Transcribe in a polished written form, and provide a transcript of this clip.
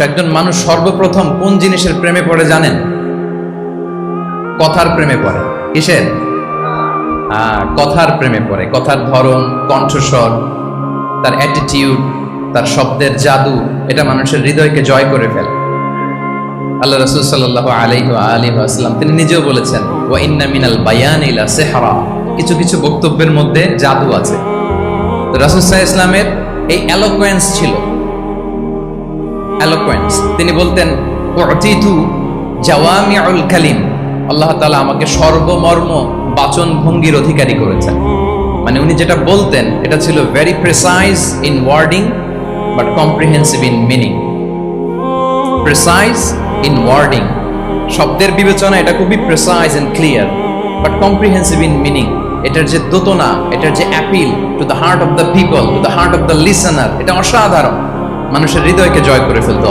একজন মানুষ সর্বপ্রথম কোন জিনিসের প্রেমে পড়ে জানেন? কথার প্রেমে পড়ে। কিসের? কথার প্রেমে পড়ে। কথার ধরন, কণ্ঠস্বর, তার অ্যাটিটিউড, তার শব্দের জাদু, এটা মানুষের হৃদয়কে জয় করে ফেলে। আল্লাহ রাসূল সাল্লাল্লাহু আলাইহি ওয়া আলিহি ওয়াসাল্লাম তিনি নিজেও বলেছেন, ওয়া ইন্না মিনাল বায়ানি লা সিহরা, কিছু কিছু বক্তব্যের মধ্যে জাদু আছে। তো রাসূল সাল্লাল্লাহু আলাইহি ওয়াসাল্লামের এই এলোকোয়েন্স ছিল। তিনি বলতেন, উতিতু জাওয়ামিউল কালিম, আল্লাহ তাআলা আমাকে সর্বমর্ম বাচন ভঙ্গির অধিকারী করেছেন। মানে উনি যেটা বলতেন এটা ছিল very precise in wording but comprehensive in meaning. Precise in wording, শব্দের বিবেচনা এটা খুবই precise and clear, but comprehensive in meaning, এটার যে দোতনা, এটার যে appeal to the heart of the people, to the heart of the listener, এটা অসাধারণ, মানুষের হৃদয়কে জয় করে ফেলতো।